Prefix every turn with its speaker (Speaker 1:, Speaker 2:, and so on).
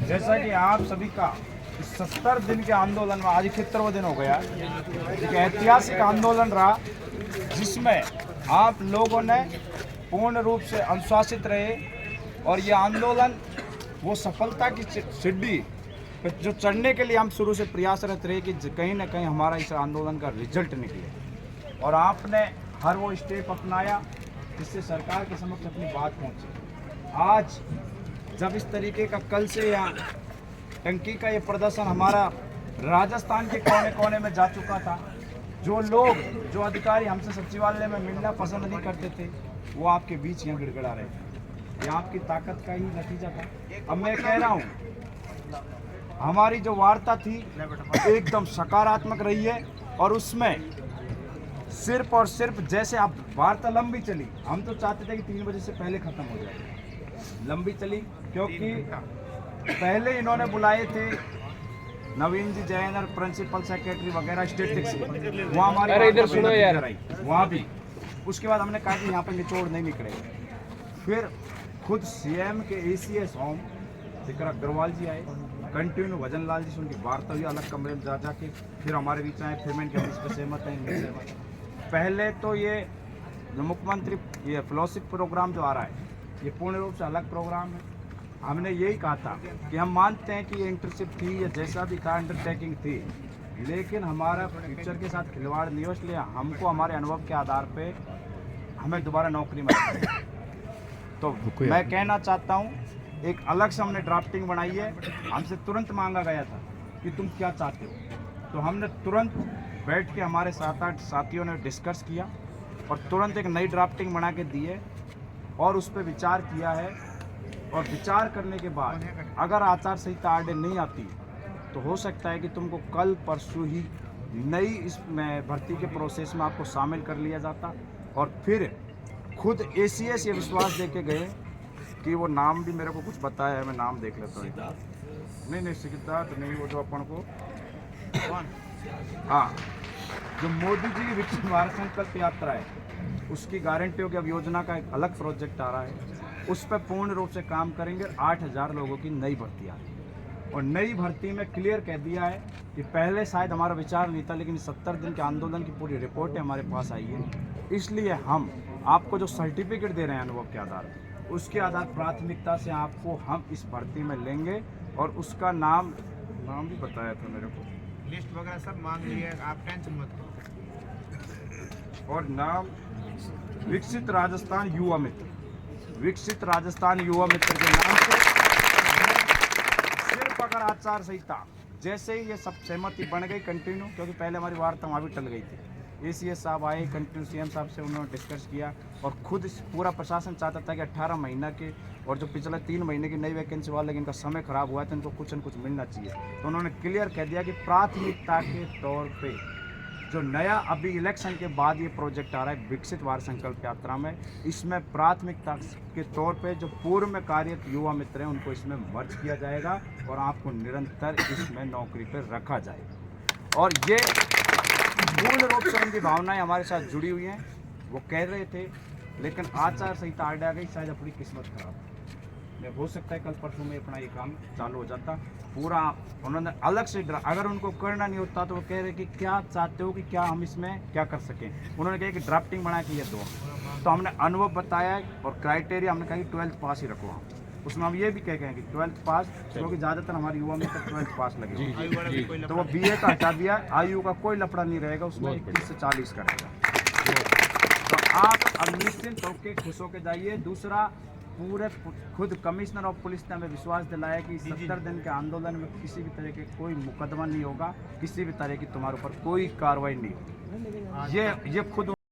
Speaker 1: जैसा कि आप सभी का 70 दिन के आंदोलन में आज 71वां दिन हो गया, एक ऐतिहासिक आंदोलन रहा जिसमें आप लोगों ने पूर्ण रूप से अनुशासित रहे और ये आंदोलन वो सफलता की सीढ़ी पे जो चढ़ने के लिए हम शुरू से प्रयासरत रहे कि कहीं ना कहीं हमारा इस आंदोलन का रिजल्ट निकले और आपने हर वो स्टेप अपनाया जिससे सरकार के समक्ष अपनी बात पहुंची। आज जब इस तरीके का कल से यहाँ टंकी का ये प्रदर्शन हमारा राजस्थान के कोने कोने में जा चुका था, जो लोग जो अधिकारी हमसे सचिवालय में मिलना पसंद नहीं करते थे वो आपके बीच यहाँ गिड़गिड़ा रहे थे। ये आपकी ताकत का ही नतीजा था। अब मैं कह रहा हूँ हमारी जो वार्ता थी एकदम सकारात्मक रही है और उसमें सिर्फ और सिर्फ जैसे आप वार्ता लंबी चली, हम तो चाहते थे कि 3 बजे से पहले खत्म हो जाए। लंबी चली क्योंकि पहले इन्होंने बुलाए थे नवीन जी जैन और प्रिंसिपल सेक्रेटरी वगैरह स्टेटिक्स, वहाँ हमारी वहाँ भी उसके बाद हमने कहा कि यहाँ पर निचोड़ नहीं निकलेगा। फिर खुद सीएम के एसीएस होम जिक्र अग्रवाल जी आए, कंटिन्यू वजन लाल जी से उनकी वार्ता हुई अलग कमरे में जा जाके, फिर हमारे बीच आए, फिर मैं इस पर सहमत है नहीं सहमत। पहले तो ये जो मुख्यमंत्री ये फेलोशिप प्रोग्राम जो आ रहा है ये पूर्ण रूप से अलग प्रोग्राम है। हमने यही कहा था कि हम मानते हैं कि ये इंटर्नशिप थी या जैसा भी था अंडरटेकिंग थी, लेकिन हमारा फ्यूचर के साथ खिलवाड़ नहीं हो, इसलिए हमको हमारे अनुभव के आधार पे हमें दोबारा नौकरी मिले। तो मैं कहना चाहता हूँ एक अलग से हमने ड्राफ्टिंग बनाई है। हमसे तुरंत मांगा गया था कि तुम क्या चाहते हो, तो हमने तुरंत बैठ के हमारे 7-8 साथियों ने डिस्कस किया और तुरंत एक नई ड्राफ्टिंग बना के दी है और उस पर विचार किया है। और विचार करने के बाद अगर आचार संहिता आगे नहीं आती तो हो सकता है कि तुमको कल परसों ही नई इसमें भर्ती के प्रोसेस में आपको शामिल कर लिया जाता। और फिर खुद एसीएस ये विश्वास दे के गए कि वो नाम भी मेरे को कुछ बताया है, मैं नाम देख लेता हूँ। नहीं सिद्धार्थ नहीं, वो जो अपन को हाँ जो मोदी जी की विकसित भारत संकल्प यात्रा है उसकी गारंटी हो कि अब योजना का एक अलग प्रोजेक्ट आ रहा है, उस पर पूर्ण रूप से काम करेंगे। 8000 लोगों की नई भर्ती आ रही है और नई भर्ती में क्लियर कह दिया है कि पहले शायद हमारा विचार नहीं था, लेकिन 70 दिन के आंदोलन की पूरी रिपोर्ट हमारे पास आई है, इसलिए हम आपको जो सर्टिफिकेट दे रहे हैं अनुभव के आधार पर उसके आधार प्राथमिकता से आपको हम इस भर्ती में लेंगे। और उसका नाम भी बताया था मेरे को,
Speaker 2: लिस्ट वगैरह सब मांग लिए, आप टेंशन मत
Speaker 1: और नाम विकसित राजस्थान युवा मित्र, विकसित राजस्थान युवा मित्र के नाम से सिर्फ अगर आचार संहिता जैसे ही ये सब सहमति बन गई कंटिन्यू, क्योंकि पहले हमारी वार्ता वहाँ भी टल गई थी। एसीएस साहब आए, कंटिन्यू सीएम साहब से उन्होंने डिस्कस किया और खुद पूरा प्रशासन चाहता था कि 18 महीना के और जो पिछले 3 महीने की नई वैकेंसी वाला, लेकिन इनका समय खराब हुआ है तो इनको कुछ न कुछ मिलना चाहिए। तो उन्होंने क्लियर कह दिया कि प्राथमिकता के तौर पे जो नया अभी इलेक्शन के बाद ये प्रोजेक्ट आ रहा है विकसित भारत संकल्प यात्रा में, इसमें प्राथमिकता के तौर पे जो पूर्व में कार्यरत युवा मित्र हैं उनको इसमें मर्ज किया जाएगा और आपको निरंतर इसमें नौकरी पर रखा जाएगा। और ये पूर्ण रूप से उनकी भावनाएं हमारे साथ जुड़ी हुई हैं। वो कह रहे थे लेकिन आचार संहिता आ गई, शायद अपनी किस्मत खराब हो सकता है कल परसों में अपना ये काम चालू हो जाता पूरा। उन्होंने अलग से अगर उनको करना नहीं होता तो वो कह रहे कि क्या चाहते हो कि क्या हम इसमें क्या कर सकें। उन्होंने कहा कि ड्राफ्टिंग बना के ये दो, तो हमने अनुभव बताया और क्राइटेरिया हमने कहा कि 12th पास ही रखो। उसमें हम ये भी कह गए कि 12th पास, क्योंकि ज़्यादातर हमारे युवा में 12th पास लगे, तो वो BA का हटा दिया, आयु का कोई लफड़ा नहीं रहेगा, उसमें 21 से 40 का रहेगा। तो आप अब निश्चिंत होकर खुश होकर जाइए। दूसरा, पूरे खुद कमिश्नर ऑफ पुलिस ने हमें विश्वास दिलाया कि 70 दिन के आंदोलन में किसी भी तरह के कोई मुकदमा नहीं होगा, किसी भी तरह की तुम्हारे ऊपर कोई कार्रवाई नहीं होगी। ये खुद